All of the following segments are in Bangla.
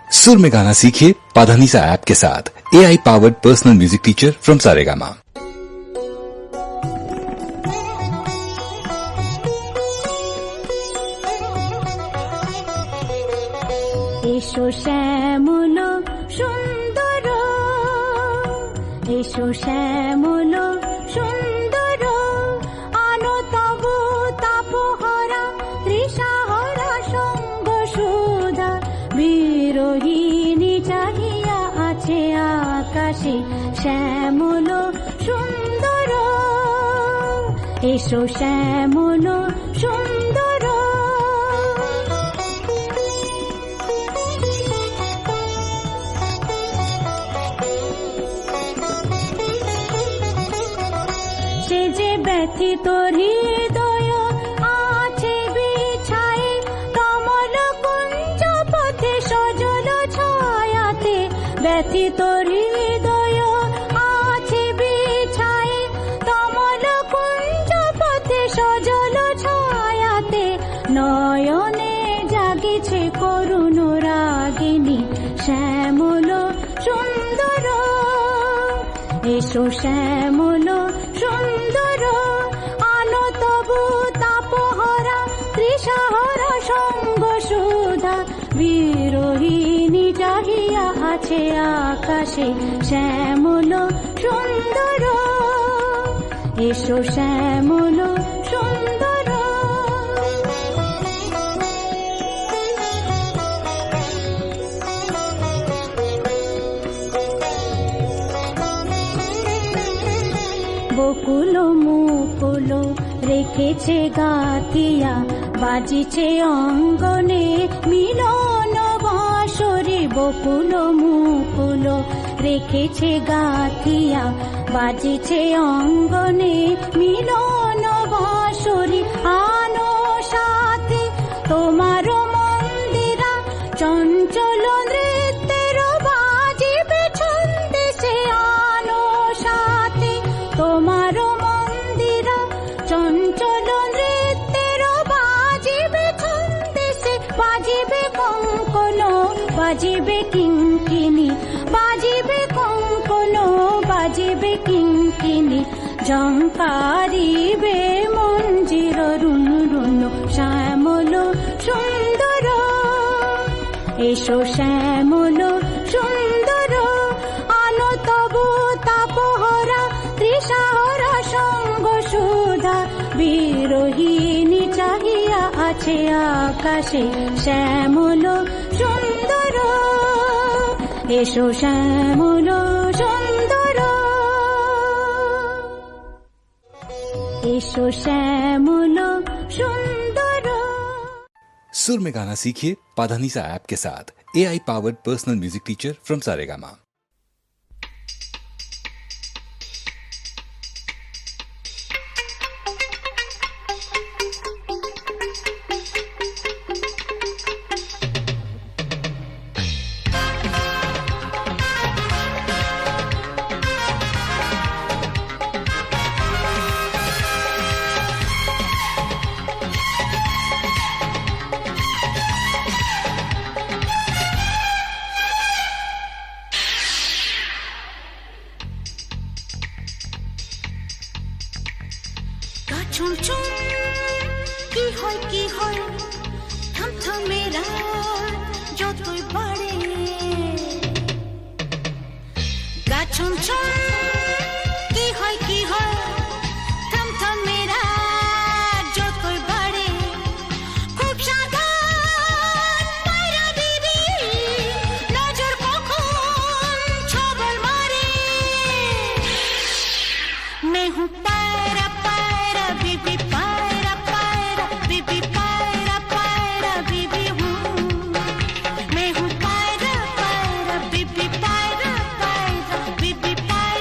सुर में गाना सीखिए पाधानीसा ऐप के साथ AI powered personal music teacher from Saregama. এসো শ্যামল সুন্দর, এসো শ্যামল সুন্দর, আনো তব তাপহরা তৃষাহরা সঙ্গ সুধা, বিরোহিণী চাহিয়া আছে আকাশে শ্যামল সুন্দর, এসো শ্যামল সুন্দর। সে যে ব্যথিত হৃদয় আছে বিছায়ে, কমল কুঞ্জ পথে সজল ছায়াতে, ব্যথিত হৃদয় আছে বিছায়ে, কমল কুঞ্জ পথে সজল ছায়াতে, নয়নে জাগিছে করুণ রাগিনী শ্যামল সুন্দর, এসো শ্যামল সুন্দর, আনো তবু তাপহরা তৃষাহরা সঙ্গ সুধা, বিরোহিণী চাহিয়া আছে আকাশে শ্যামল সুন্দর, এসো শ্যামল সুন্দর। বকুল মুকুল রেখেছে গাতিয়া, বাজিছে অঙ্গনে মিলন বাঁশরি, বকুল মুকুল রেখেছে গাতিয়া, বাজিছে অঙ্গনে মিলন বাঁশরি, আনো সাথে তোমার মন্দিরা চঞ্চল নৃত্যের বাজিবে ছন্দে, সে আনো সাথে তোমার মন্দিরা চঞ্চল নৃত্যের বাজিবে ছন্দে, সে বাজিবে কঙ্কন বাজিবে কিঙ্কিনি, বাজিবে কঙ্কন বাজিবে কিঙ্কিনি, ঝঙ্কারিবে মঞ্জির রুন রুন শ্যামল সুন্দর, এসো শ্যামল সুন্দর, আনো তবু তাপহরা তৃষাহরা সঙ্গ সুধা, বিরোহিণী চাহিয়া আছে আকাশে শ্যামল সুন্দর, এসো শ্যামল সুন্দর, এসো শ্যামল সুন্দর। सुर में गाना सीखिए पाधानीसा ऐप के साथ AI powered personal music teacher from Saregama. ছুম ছুম কি হয় থমথমে রাত যতই বাড়ে, গা ছুম ছুম কি হয় থমথমে রাত যতই বাড়ে, খুব সাবধান পায়রা দিদি নজর কখন ছবল মারে, मैं हूँ पायरा पायरा बीबी, पायरा पायरा बीबी, पायरा पायरा बीबी हूँ, मैं हूँ पायरा पायरा बीबी, पायरा पायरा बीबी, पायरा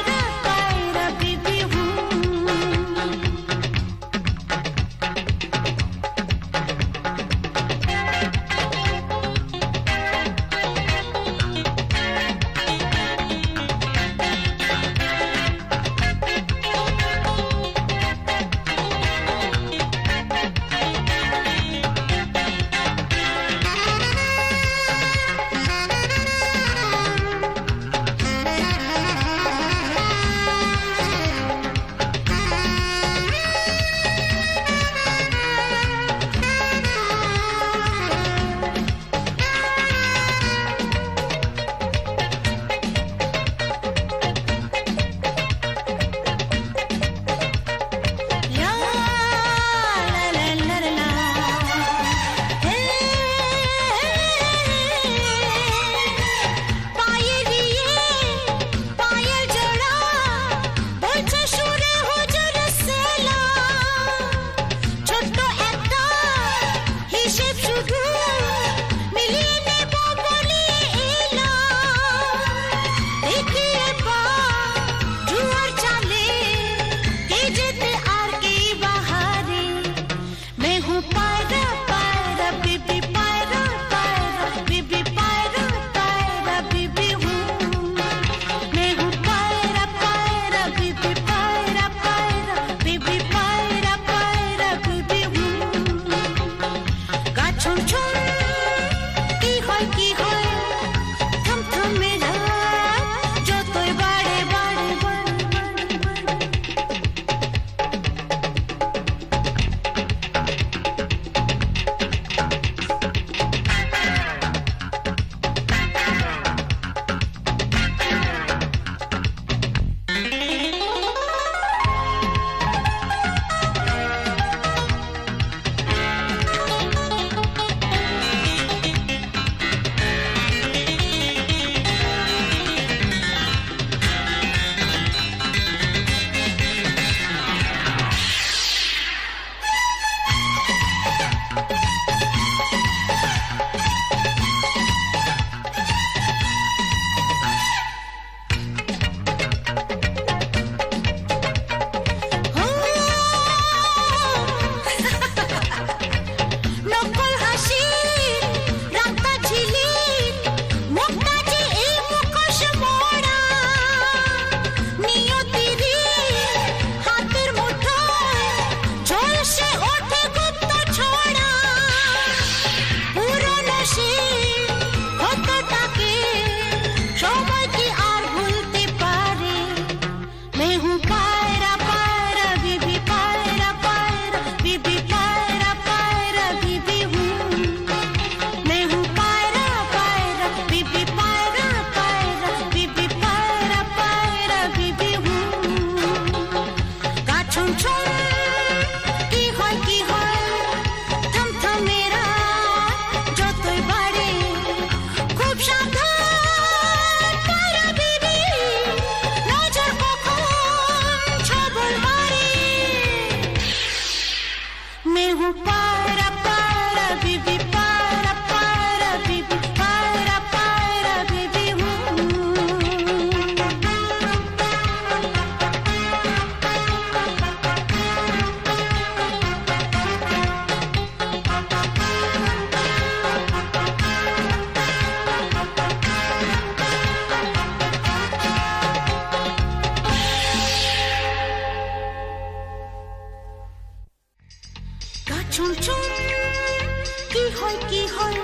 শিখর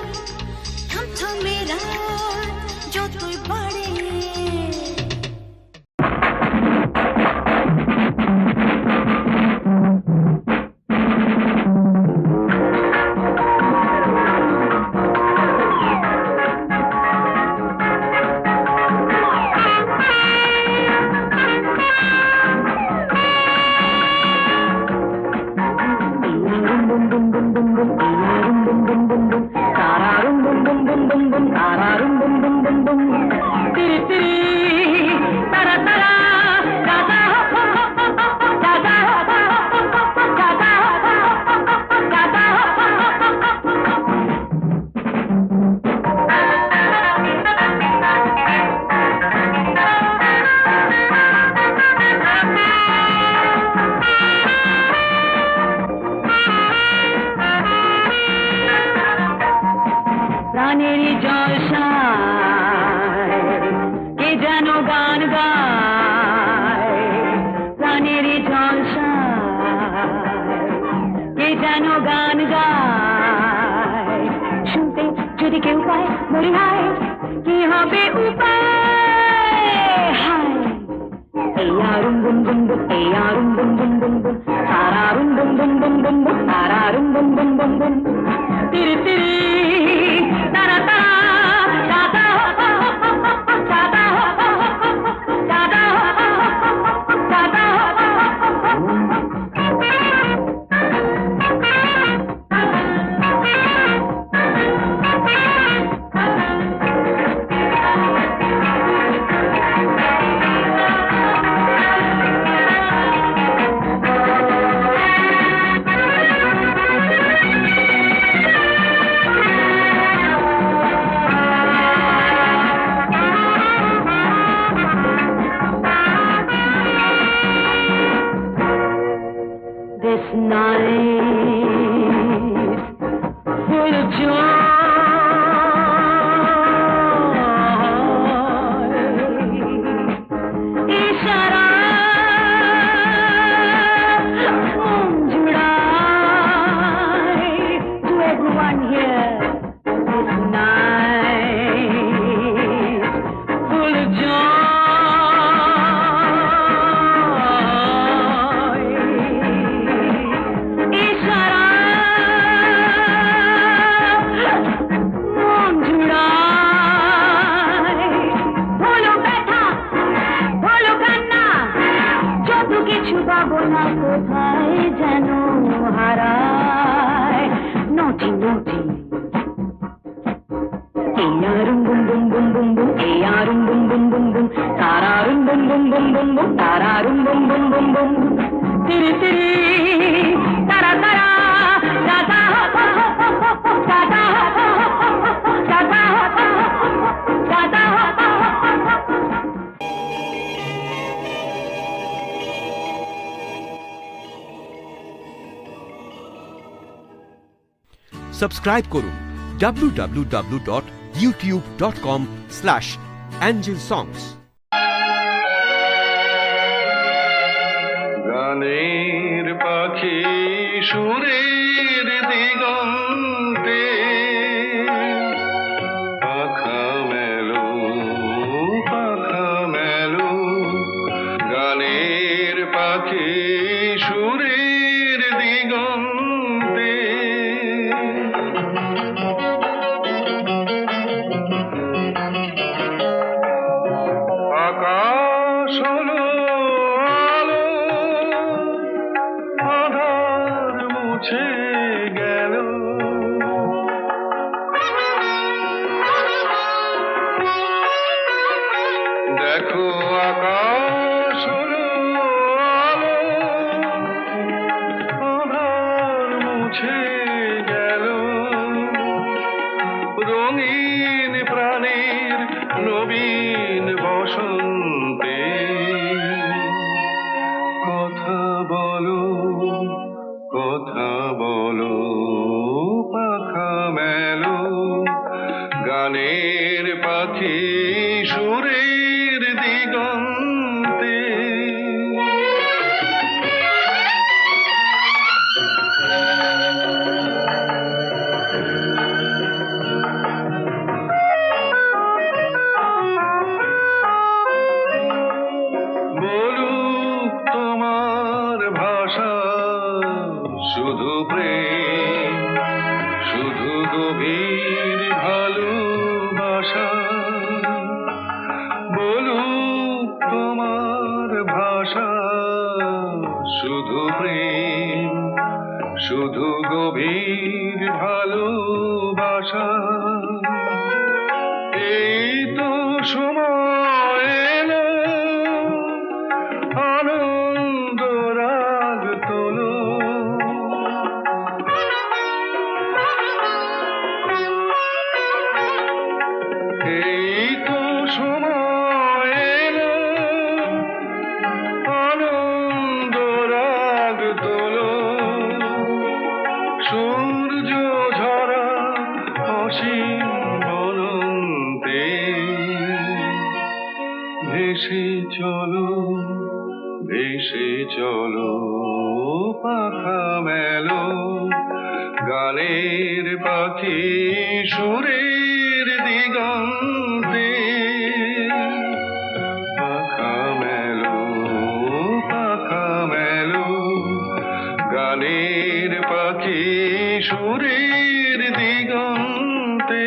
থমথমে রাত যতই বাড়ে প্রাণেরই জলসায় কে যেন গান গায় প্রাণেরই জলসায় কে যেন গান গায় শুনতে যদি কেউ পায় বলি হায় কি হবে উপায় হায় এই আরুম বুম বুম বুম এই আরুম বুম বুম বুম বুম আরারুম বুম বুম বুম বুম বুম আরারুম বুম বুম বুম বুম তিরি তিরি তারা তারা দাদা দাদা দাদা দাদা This night full of joy इशारा जुड़ाए to everyone here this night full of joy ইশারা মন জুড়ায় হলো ব্যথা হলো কান্না যত কিছু পাবো না কোথায় যেন হারায় নটি নটি এই আরুম বুম বুম বুম বুম বুম এই আরুম বুম বুম বুম বুম তারারুম বুম বুম বুম বুম বুম তারারুম বুম বুম বুম বুম তিরি তিরি তারা তারা দাদা দাদা দাদা দাদা সাবস্ক্রাইব করুন www.youtube.com/angelsongs গানের পাখি সুরের দিগন্তে পাখা মেলো গানের পাখি সুরের দিগন্তে আকাশ হলো আলো আধার মুছে গেল দেখো আকাশ হলো আলো আধার মুছে গেল রঙিন প্রাণীর নবীন বসন্তে কথা বলো পাখা মেলো গানের পাখি সুরের দিগন্তে গভীর ভালোবাসা এই তো সময় এলো আনন্দ রাগ তোলো এই তো সময় এলো আনন্দ রাগ তোলো সূর্য ঝরা অসীম অনন্তে ভেসে চলো পাখা মেলো গানের পাখি সুরের দিগন্তে পাখা মেলো গানের পাখি সুরের দিগন্তে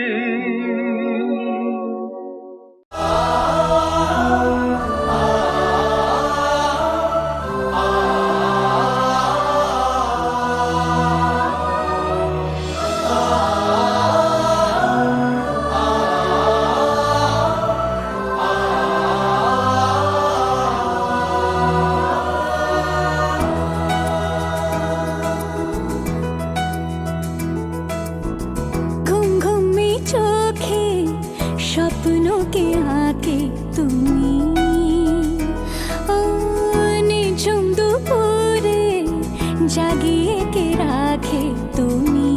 ঘুম ঘুমে চোখে স্বপ্নকে আঁকে তুমি ও নিঝুম দুপুরে জাগিয়ে কে রাখে তুমি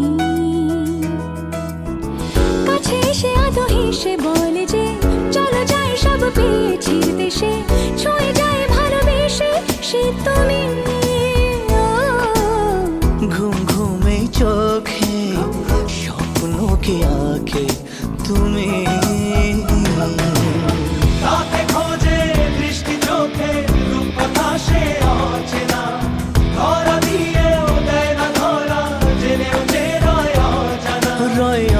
কাছে এসে আদো হেসে বলে যে চলো যাই সব পেয়েছি দেশে ছুঁয়ে যায় ভালোবেসে সে তুমি ঘুম ঘুমে চোখে স্বপ্নকে আঁকে তুমি রাতে খোঁজে বৃষ্টি চোখে রূপকথা সে অচেনা ধরা দিয়েও দেয় না ধরা জেনেও যে রয়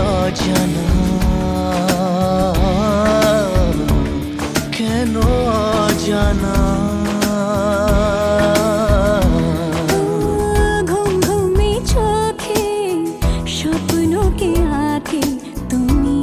অজানা কেন অজানা ঘুম ঘুমে চোখে স্বপ্নকে আঁকে তুমি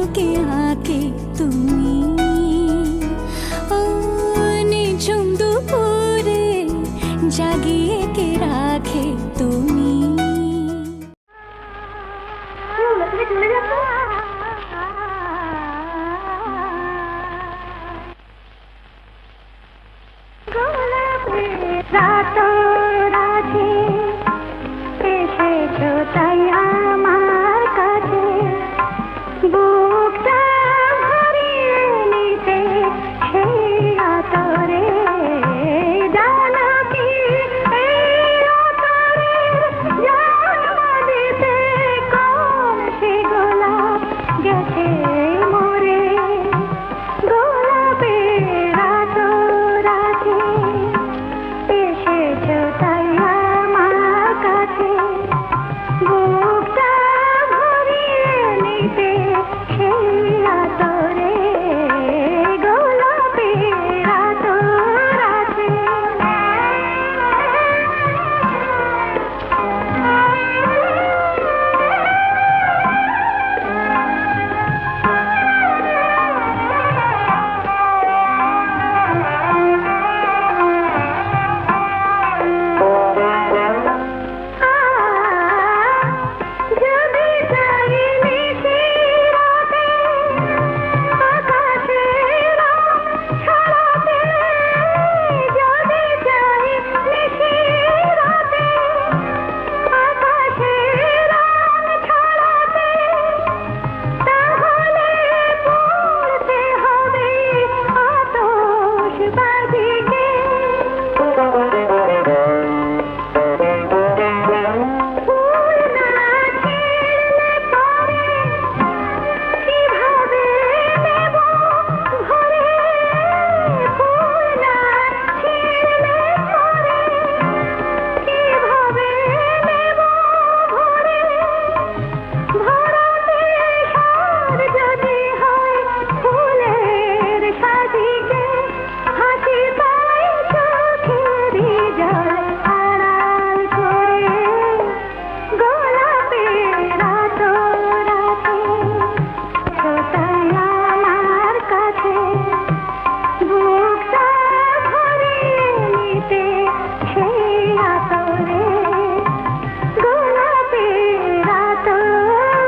আঁকে আঁকে তুমি ও নিঝুম দুপুরে জাগিয়ে কে রাখে তুমি তাই আমার কাছে বুকটা ভরিয়ে নিতে সেই আতরে জানো কি এই আতরের জন্ম দিতে কোন সে গোলাপ গেছে মরে গোলাপের আতরাতে এসেছো তাই আমার কাছে বুকটা ভরিয়ে নিতে সেই আতরে গোলাপের আতরাতে যদি যাই নিশিরাতে আকাশের ছড়াতে যদি যাই নিশিরাতে আকাশের ছড়াতে তাহলে পড়তে হবে আতশবাজিকে ফুল না ছিঁড়লে পরে কিভাবে নেব ঘরে ফুল না ছিঁড়লে পরে কিভাবে নেব ঘরে ভরাতে সার যদি হয় ফুলের সাজিকে হাসি পাই চোখেরই জল আড়াল করে গোলাপের আতরাতে ছোটাই আমার কাছে বুকটা ভরিয়ে নিতে সেই আতরে গোলাপের আতরাতে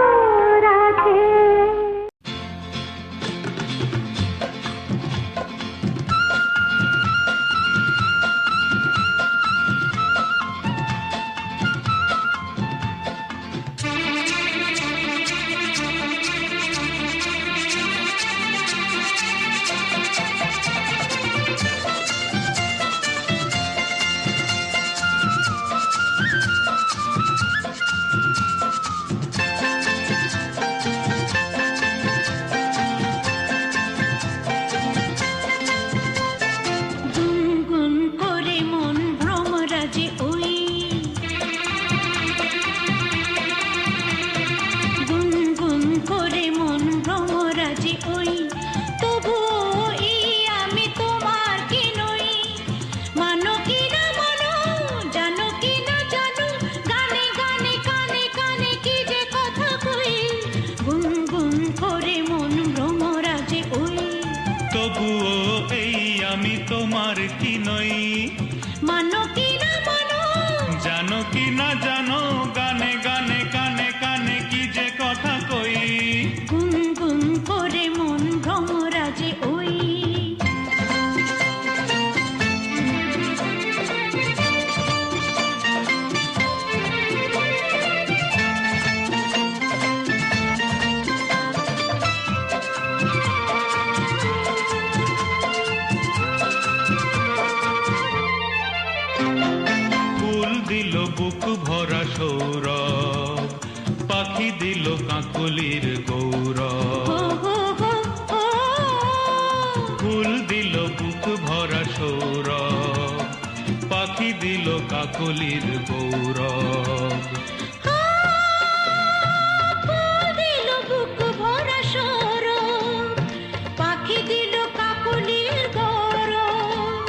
গুনগুন করে মন ভ্রমরাজে ওই গুনগুন করে মন ভ্রমরাজে ওই তবুও এই আমি তোমার কি নই মানো কি না মানো জানো কি না জানো গানে গানে কানে কানে কি যে কথা কই গুনগুন করে মন ভ্রমরাজে ওই তবুও এই আমি তোমার কি নই মানো কি না মানো জানো কি না জানো গানে গানে কানে কানে কি যে কথা কই গুনগুন করে মন ভ্রমরাজে ওই ফুল দিল বুক ভরা সৌরভ পাখি দিল কাকলির গৌরব হো হো হো হো ফুল দিল বুক ভরা সৌরভ পাখি দিল কাকলির গৌরব দিল বুক ভরা সরব পাখি দিল কাকলির গৌরব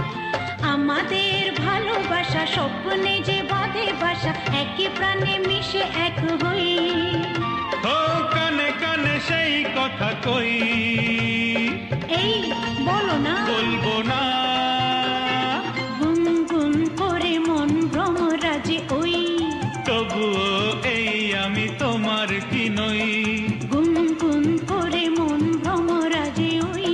আমাদের ভালোবাসা স্বপ্নে যে বাঁধে বাসা একই প্রাণে মিশে এক হই ও কানে কানে সেই কথা কই, এই বলো না, বলবো না। গুনগুন করে মন ভ্রমরাজে ওই, তবুও এই আমি তোমার কি নই। গুনগুন করে মন ভ্রমরাজে ওই।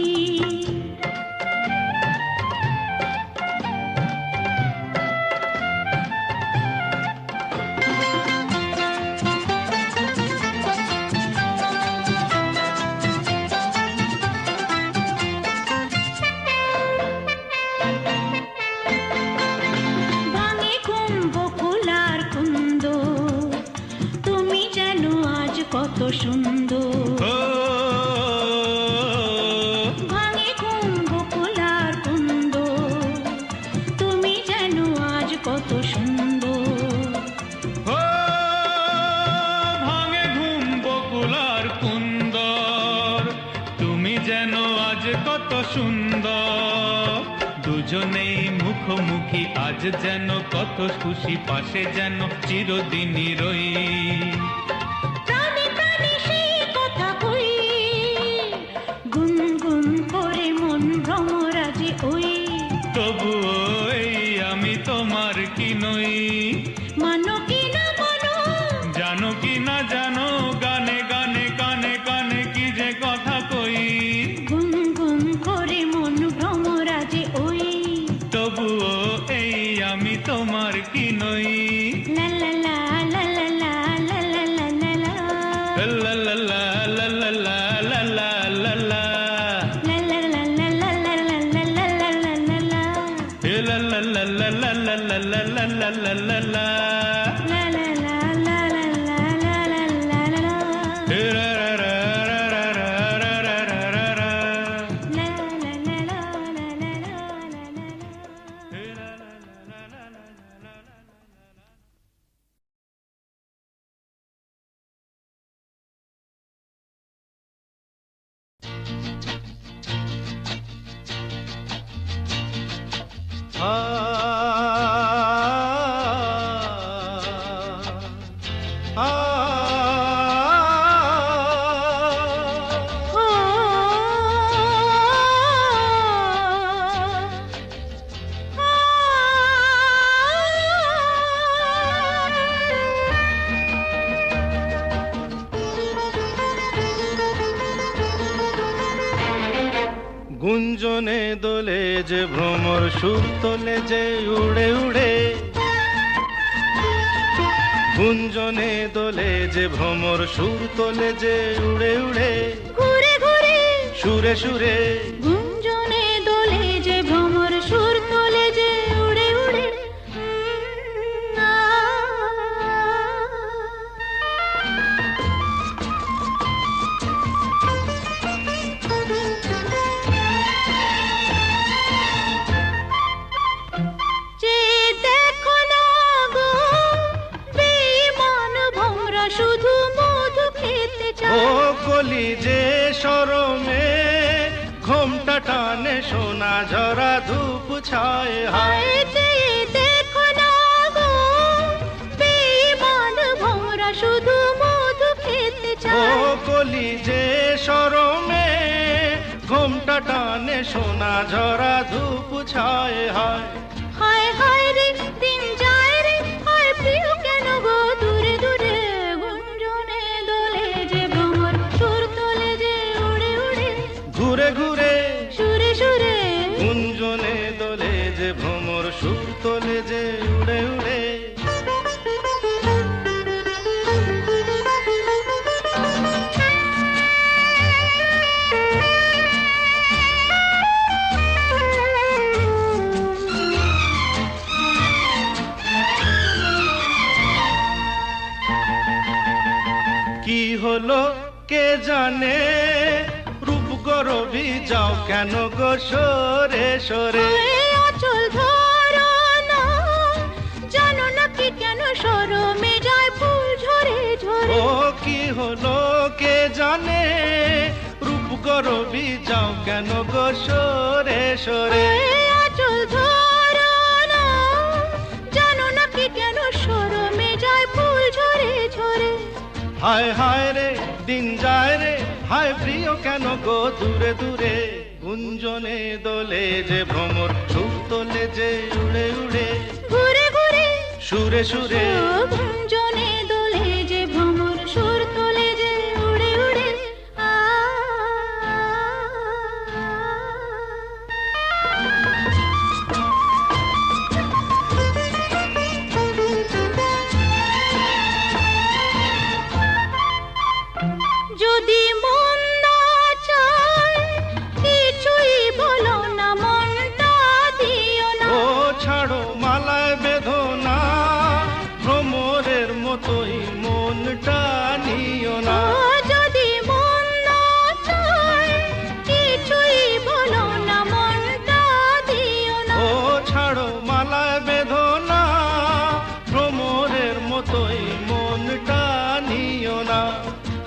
ভাঙে কুম্ভকুলার কুন্দ, তুমি যেন আজ কত সুন্দর। ও ভাঙে কুম্ভকুলার কুন্দ, তুমি যেন আজ কত সুন্দর। ও ভাঙে ঘুম বকুলার কুন্দর, তুমি যেন আজ কত সুন্দর। দুজনেই মুখোমুখি আজ যেন কত খুশি, পাশে যেন চিরদিনই রই। প্রাণে প্রাণে সেই কথা কই, গুনগুন করে মন ভ্রমরাজে ওই। তবুও এই আমি তোমার কি নই। মানো কি না মানো, জানো কি না জানো, গানে গানে কানে কানে কি যে কথা কই। গুনগুন করে মন ভ্রমরাজে ওই। তবুও এই আমি তোমার কি নই। লা লা লা লা লা লা লা লা লা লা লা। লা লা লা লা লা লা লা লা লা লা। লা লা লা লা লা লা লা লা লা লা লা লা লা। এ লা লা লা লা লা লা লা লা লা লা লা লা লা। লা লা লা লা লা লা লা লা লা লা লা। এ রা রা রা রা রা রা রা রা রা রা রা। লা লা লা লা লা লা লা লা লা লা। এ লা লা লা লা লা লা লা লা। গুঞ্জনে দোলে যে ভ্রমর সুর তোলে যে উড়ে উড়ে, গুঞ্জনে দোলে যে ভ্রমর সুর তোলে যে উড়ে উড়ে, ঘুরে ঘুরে সুরে সুরে গুঞ্জনে দোলে যে ভ্রমর সুর তোলে যে উড়ে উড়ে। যে দেখো না গো বেঈমান ভোমরা শুধু মধু খেতে ও চায়। কলি যে সরমে ঘোমটা টানে সোনা ঝরা ধূপ ছায় হায়। যে দেখো না গো বেঈমান ভোমরা শুধু মধু খেতে ও চায়। কলি যে সরমে ঘোমটা টানে সোনা ঝরা ধূপ ছায় হায়। হায় হায় রে দিন যায় রে, হায় প্রিয় কেন গো দূরে দূরে। গুঞ্জনে দোলে যে ভ্রমর সুর তোলে যে উড়ে উড়ে, ঘুরে ঘুরে সুরে সুরে গুঞ্জনে দোলে যে ভ্রমর সুর তোলে যে উড়ে উড়ে। কি হলো কে জানে, রূপ গরবি যাও কেন গো সরে সরে। অচল ধরো না, জানো না কি কেন সরমে যায় ফুল ঝরে ঝরে। ও কি হলো কে জানে, রূপ গরবি যাও কেন গো সরে সরে। অচল ধরো না, জানো না কি কেন সরমে যায় ফুল ঝরে ঝরে। হায় হায় রে দিন যায় রে, হায় প্রিয় কেন গো দূরে দূরে, গুঞ্জনে দোলে যে ভ্রমর, সুর তোলে যে উড়ে উড়ে, ঘুরে ঘুরে সুরে সুরে। গুঞ্জনে দোলে যে ভ্রমর, সুর তোলে যে উড়ে উড়ে। আ যদি মন না চায় কিছুই বলো না, মনটা দিও না। ও ছাড়ো মালায় বেদনা, ভ্রমরের মতোই মনটা নিও না। ও যদি মন না চায় কিছুই বলো না, মনটা দিও না। ও ছাড়ো মালায় বেদনা, ভ্রমরের মতোই মনটা নিও না।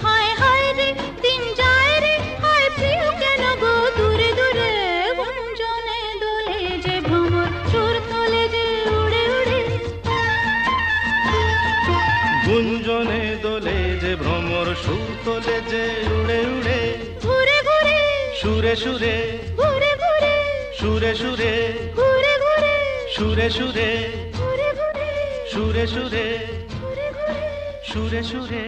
হায় হায় রে দিন যায় রে, হায় প্রিয় কেন গো দূরে দূরে, গুঞ্জনে দোলে যে ভ্রমর, সুর তোলে যে উড়ে উড়ে। গুঞ্জনে দোলে যে ভ্রমর, সুর তোলে যে উড়ে উড়ে, ঘুরে ঘুরে সুরে সুরে, ঘুরে ঘুরে সুরে সুরে, ঘুরে ঘুরে সুরে সুরে, ঘুরে ঘুরে সুরে সুরে, ঘুরে ঘুরে। সুরে সুরে।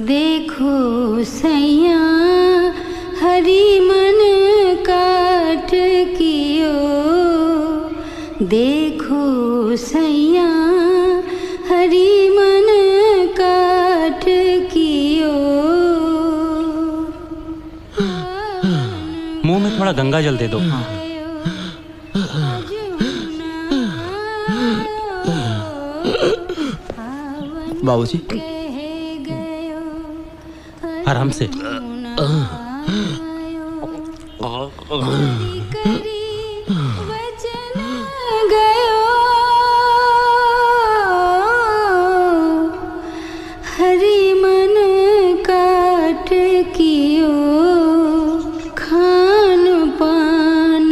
देखो सैया हरी मन काठ कियो, देखो सैया हरी मन काठ कियो। मुंह में थोड़ा गंगा जल दे दो। बाबूजी आराम से। हरि मन काठ कियो, खान पान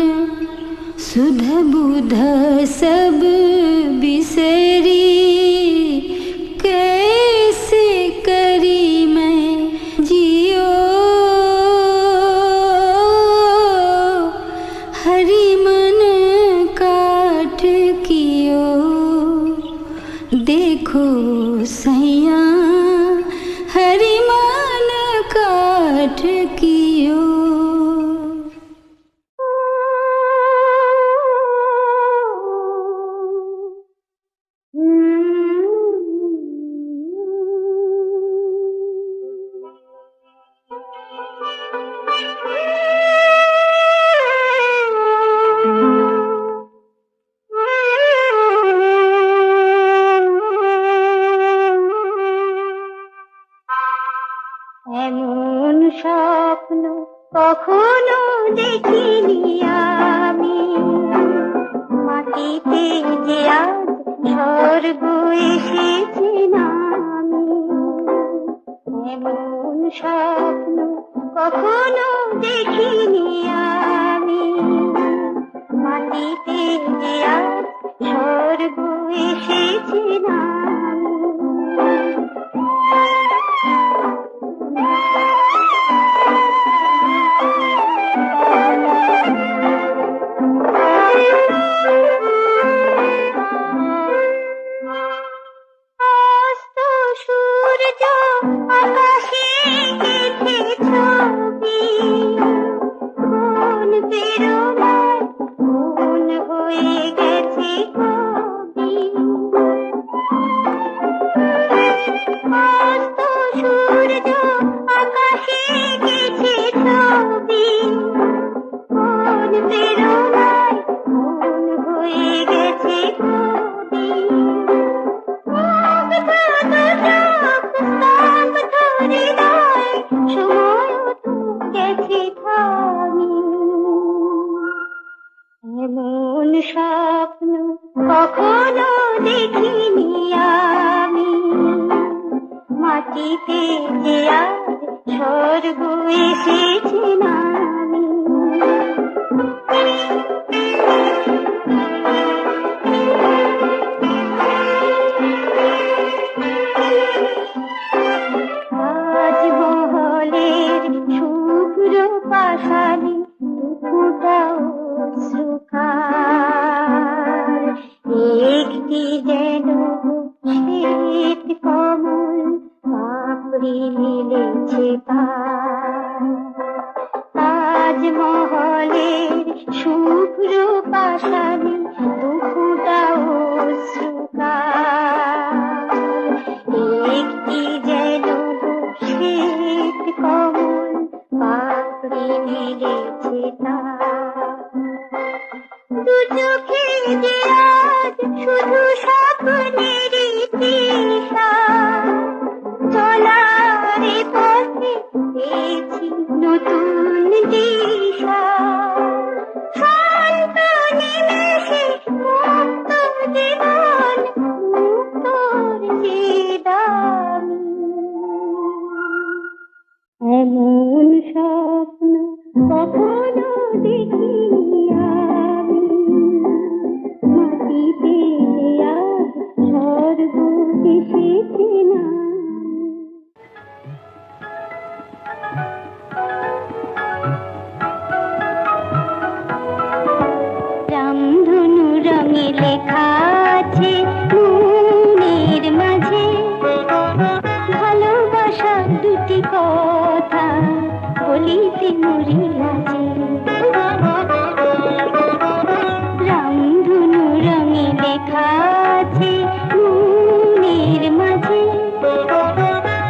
सुध बुध सब बिसरी, कैसे करी मैं जियो। हरि मन काठ कियो, देखो सैया हरि मन काठ कियो। এমন স্বপ্ন কখনো দেখিনি আমি, মাটিতে যে আজ স্বর্গ এসেছে নামি। এমন স্বপ্ন কখনো দেখিনি আমি, মাটিতে যে আজ স্বর্গ এসেছে নামি। অস্ত সূর্য আকাশে গেছে ছবি, স্বর্গ এসেছে নামি। তাজমহলের শুভ্র পাশালি দুপুটা অশ্রুকার, একটি যেন শ্বেত কমল পাপড়ি মিলেছে তার। তাজমহলের শুভ্র পাশালি দুপুটা অশ্রুকার, একটি যেন শ্বেত কমল পাপড়ি মিলেছে তার। দু চোখে যে আজ শুধু স্বপ্নেরই তৃষা, চলার পথে পেয়েছি নতুন দিশা। শান্ত নিমেষে মুক্ত জীবন, মুক্তর যে দামি। এমন স্বপ্ন কখনো দেখিনি আমি, মাটিতে আজ স্বর্গ এসেছে নামি। রামধনু রঙে লেখা আছে মনের মাঝে, ভালোবাসা দুটি কথা বলিতে মরি লাজে। রামধনু রঙে লেখা আছে মনের মাঝে,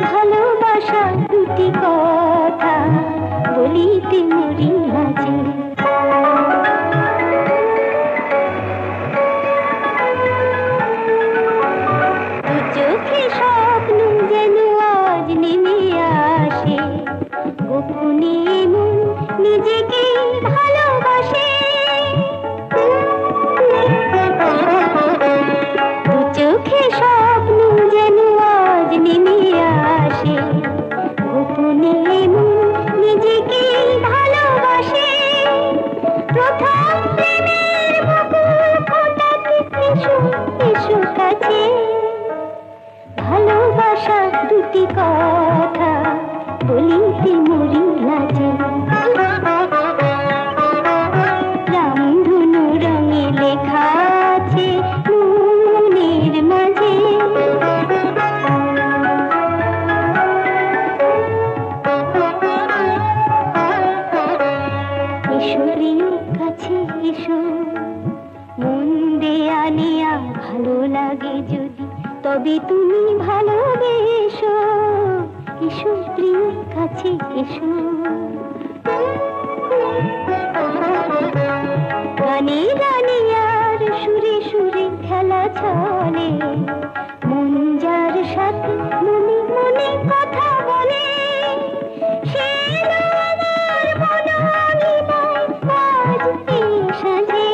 ভালোবাসা দুটি কথা বলিতে মরি লাজে। দু চোখে স্বপ্ন যেন আজ নেমে আসে, গোপনে মন নিজেকে ভালোবাসে। দু চোখে স্বপ্ন যেন আজ নেমে আসে, গোপনে মন নিজেকে ভালোবাসে। প্রথম প্রেমের মুকুল ফোটাতে এসো, এসো কাছে। ভালোবাসা দুটি কথা বলিতে মরি লাজে। রামধনু রঙে লেখা আছে মনের মাঝে। ঈশ্বরের কাছে এসো, মন দেয়া নেয়া ভালো লাগে যদি, তবে তুমি ভালোবেসো। এসো প্রিয় কাছে এসো। গানে গানে আর সুরে সুরে খেলা চলে, মন যার সাথে মনে মনে কথা বলে। সে আমার মনোনিমায় আজ এই সাজে,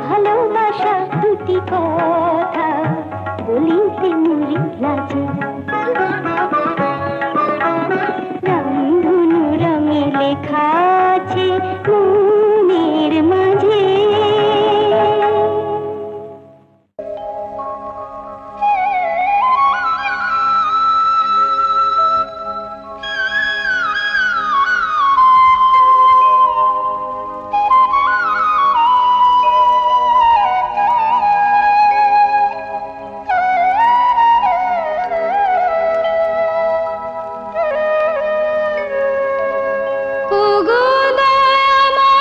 ভালোবাসা দুটি কথা বলিতে মরি লাজে। রামধনু রঙে লেখা আছে মনের মাঝে। ওগো দয়াময়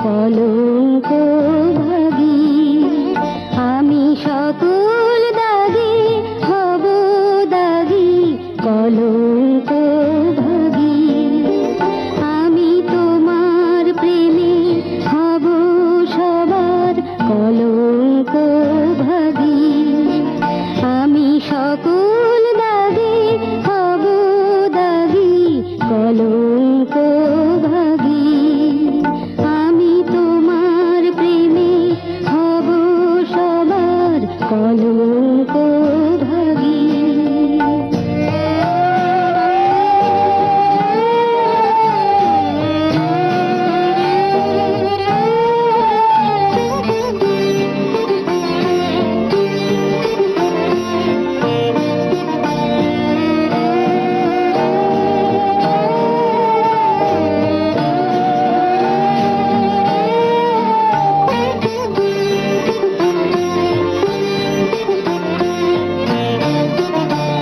কলঙ্ক ভাগী আমি সকল দাগে হব দাগী কলঙ্ক ভাগী আমি তোমার প্রেমে হব সবার কলঙ্ক ভাগী আমি সকল দাগে হব দাগী কলঙ্ক ভাগী আমি তোমার প্রেমে হব সবার কলঙ্ক ভাগী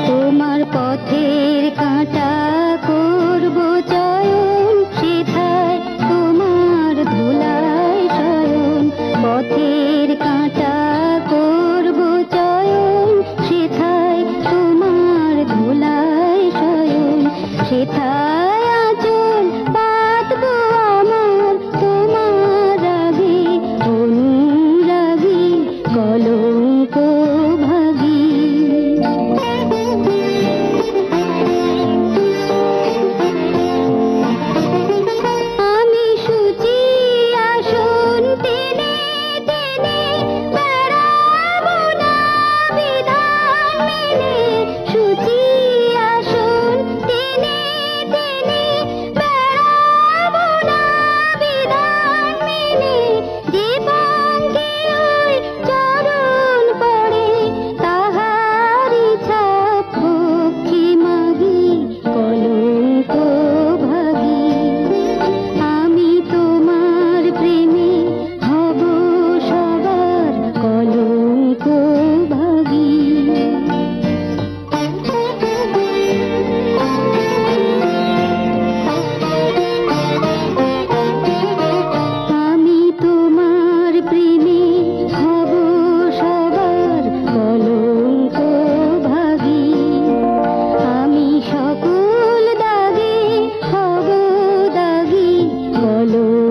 তোমার পথের কাঁটা করব চয়ন সেথায় তোমার ধুলায় শয়ন পথের কাঁটা করব চয়ন সেথায় তোমার ধুলায় শয়ন সেথায় আঁচল পাতবো আমার তোমার রাগে অনুরাগী কলঙ্ক ভাগী আমি সুচি আসন টেনে টেনে বেড়াবো না বিধান মেনে সুচি আসন টেনে টেনে বেড়াবো না বিধান মেনে যে পঙ্কে ওই চরণ পড়ে তাহারি ছাপ পক্ষী মাগি কলঙ্ক ভাগী আমি তোমার প্রেমে হব সবার কলঙ্ক ভাগী আমি তোমার প্রেমে হব সবার কলঙ্ক ভাগী আমি সকল দাগে হব দাগী কলঙ্ক